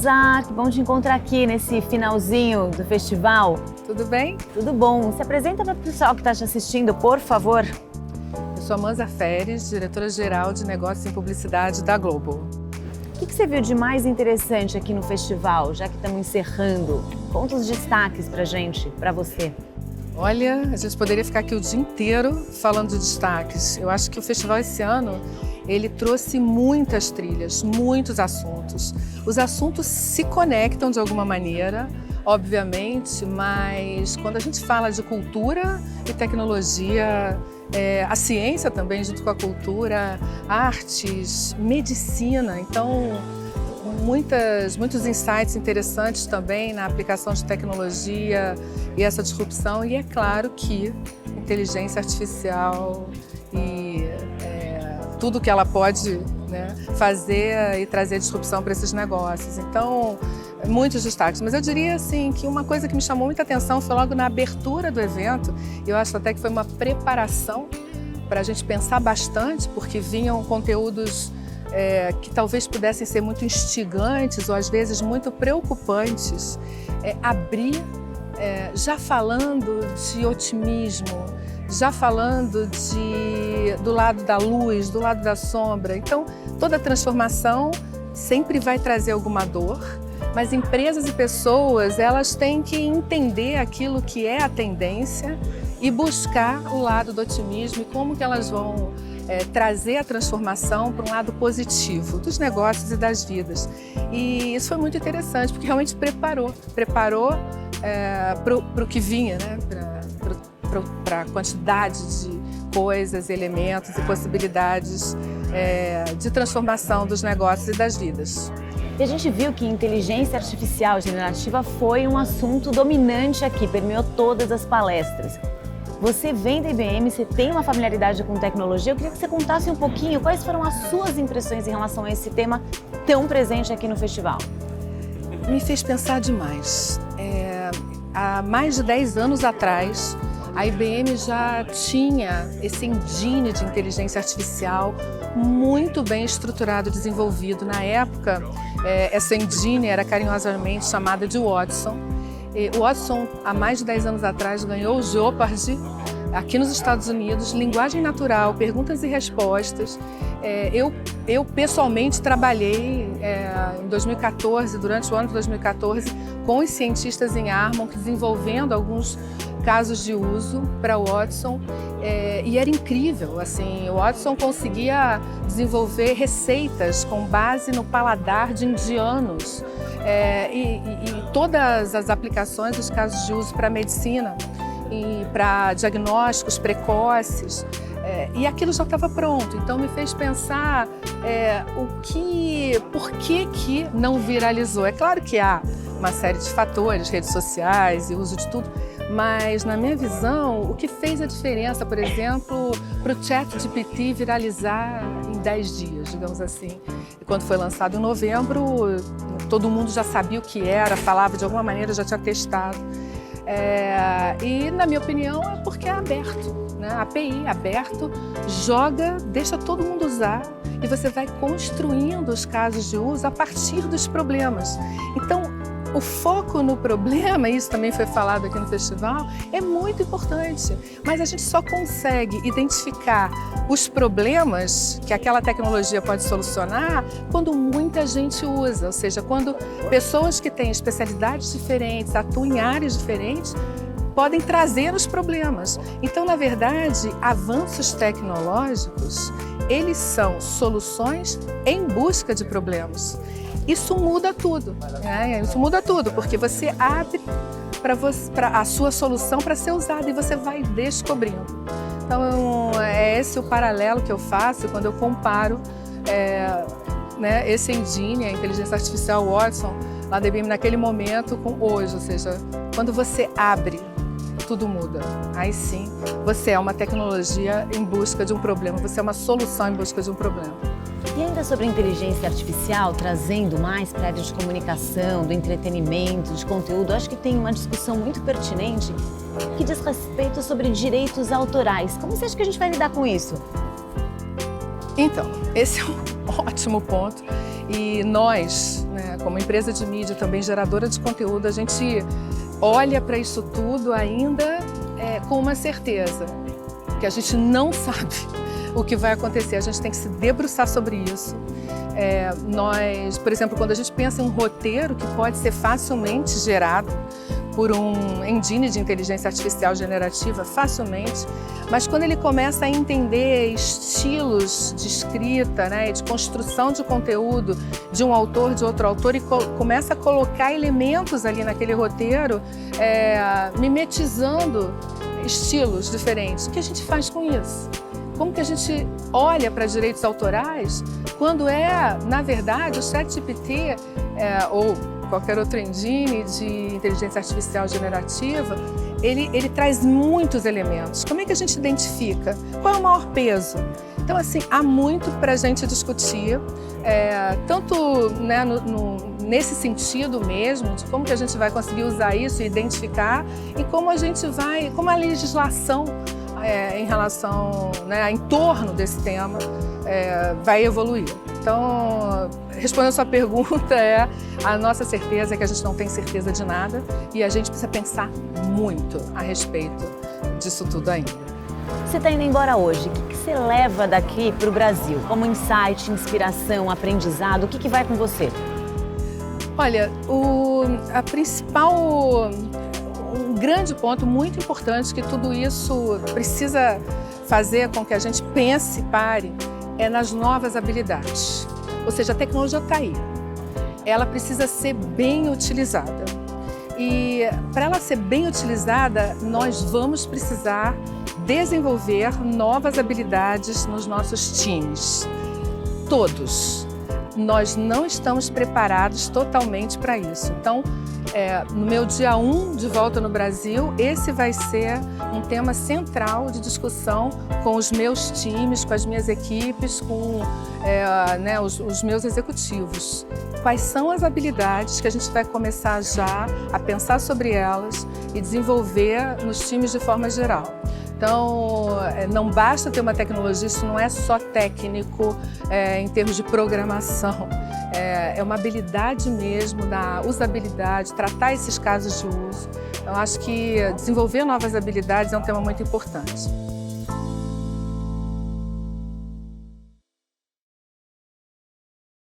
Mozart, que bom te encontrar aqui nesse finalzinho do festival. Tudo bem? Tudo bom. Se apresenta para o pessoal que está te assistindo, por favor. Eu sou a Manza Feres, diretora-geral de Negócios em Publicidade da Globo. O que você viu de mais interessante aqui no festival, já que estamos encerrando? Conta os destaques para gente, para você. Olha, a gente poderia ficar aqui o dia inteiro falando de destaques. Eu acho que o festival esse ano, ele trouxe muitas trilhas, muitos assuntos. Os assuntos se conectam de alguma maneira, obviamente, mas quando a gente fala de cultura e tecnologia, a ciência também junto com a cultura, artes, medicina, então muitos insights interessantes também na aplicação de tecnologia e essa disrupção, e é claro que inteligência artificial e tudo que ela pode, né, fazer e trazer disrupção para esses negócios. Então, muitos destaques. Mas eu diria assim que uma coisa que me chamou muita atenção foi logo na abertura do evento. Eu acho até que foi uma preparação para a gente pensar bastante, porque vinham conteúdos que talvez pudessem ser muito instigantes ou às vezes muito preocupantes. Abrir já falando de otimismo, já falando do lado da luz, do lado da sombra. Então, toda transformação sempre vai trazer alguma dor, mas empresas e pessoas, elas têm que entender aquilo que é a tendência e buscar o lado do otimismo e como que elas vão trazer a transformação para um lado positivo dos negócios e das vidas. E isso foi muito interessante, porque realmente preparou para o que vinha, né? Para a quantidade de coisas, elementos e possibilidades de transformação dos negócios e das vidas. E a gente viu que inteligência artificial generativa foi um assunto dominante aqui, permeou todas as palestras. Você vem da IBM, você tem uma familiaridade com tecnologia, eu queria que você contasse um pouquinho quais foram as suas impressões em relação a esse tema tão presente aqui no festival. Me fez pensar demais. Há mais de 10 anos atrás, a IBM já tinha esse engine de inteligência artificial muito bem estruturado e desenvolvido. Na época, essa engine era carinhosamente chamada de Watson. O Watson, há mais de 10 anos atrás, ganhou o Jeopardy aqui nos Estados Unidos, linguagem natural, perguntas e respostas. Eu pessoalmente trabalhei em 2014, durante o ano de 2014, com os cientistas em Armonk, desenvolvendo alguns casos de uso para o Watson, e era incrível, assim, o Watson conseguia desenvolver receitas com base no paladar de indianos, e todas as aplicações dos casos de uso para a medicina e para diagnósticos precoces, e aquilo já estava pronto. Então me fez pensar por que não viralizou. É claro que há uma série de fatores, redes sociais e uso de tudo, mas, na minha visão, o que fez a diferença, por exemplo, para o ChatGPT viralizar em 10 dias, digamos assim. E quando foi lançado em novembro, todo mundo já sabia o que era, falava de alguma maneira, já tinha testado. E, na minha opinião, é porque é aberto, né? A API aberto, joga, deixa todo mundo usar e você vai construindo os casos de uso a partir dos problemas. Então, o foco no problema, isso também foi falado aqui no festival, é muito importante, mas a gente só consegue identificar os problemas que aquela tecnologia pode solucionar quando muita gente usa, ou seja, quando pessoas que têm especialidades diferentes, atuam em áreas diferentes, podem trazer os problemas. Então, na verdade, avanços tecnológicos, eles são soluções em busca de problemas. Isso muda tudo, né? Isso muda tudo, porque você abre para a sua solução para ser usada e você vai descobrindo. Então, é esse o paralelo que eu faço quando eu comparo esse engine, a inteligência artificial Watson, lá da IBM naquele momento com hoje, ou seja, quando você abre, tudo muda. Aí sim, você é uma tecnologia em busca de um problema, você é uma solução em busca de um problema. E ainda sobre a inteligência artificial, trazendo mais para a área de comunicação, do entretenimento, de conteúdo, acho que tem uma discussão muito pertinente que diz respeito sobre direitos autorais. Como você acha que a gente vai lidar com isso? Então, esse é um ótimo ponto. E nós, né, como empresa de mídia, também geradora de conteúdo, a gente olha para isso tudo ainda com uma certeza, que a gente não sabe o que vai acontecer, a gente tem que se debruçar sobre isso. Nós, por exemplo, quando a gente pensa em um roteiro que pode ser facilmente gerado por um engine de inteligência artificial generativa, facilmente, mas quando ele começa a entender estilos de escrita, né, de construção de conteúdo de um autor, de outro autor, e começa a colocar elementos ali naquele roteiro, mimetizando estilos diferentes, o que a gente faz com isso? Como que a gente olha para direitos autorais quando na verdade, o ChatGPT ou qualquer outro engine de inteligência artificial generativa, ele traz muitos elementos. Como é que a gente identifica? Qual é o maior peso? Então, assim, há muito para a gente discutir, tanto né, nesse sentido mesmo, de como que a gente vai conseguir usar isso e identificar, e como a legislação em relação, né, em torno desse tema, vai evoluir. Então, respondendo a sua pergunta, a nossa certeza é que a gente não tem certeza de nada e a gente precisa pensar muito a respeito disso tudo ainda. Você está indo embora hoje, o que você leva daqui para o Brasil? Como insight, inspiração, aprendizado, o que vai com você? Olha, um grande ponto muito importante que tudo isso precisa fazer com que a gente pense, pare, nas novas habilidades. Ou seja, a tecnologia está aí. Ela precisa ser bem utilizada. E para ela ser bem utilizada, nós vamos precisar desenvolver novas habilidades nos nossos times. Todos. Nós não estamos preparados totalmente para isso. Então, no meu dia 1 de volta no Brasil, esse vai ser um tema central de discussão com os meus times, com as minhas equipes, com né, os meus executivos. Quais são as habilidades que a gente vai começar já a pensar sobre elas e desenvolver nos times de forma geral? Então, não basta ter uma tecnologia, isso não é só técnico em termos de programação. É uma habilidade mesmo, da usabilidade, tratar esses casos de uso. Eu acho que desenvolver novas habilidades é um tema muito importante.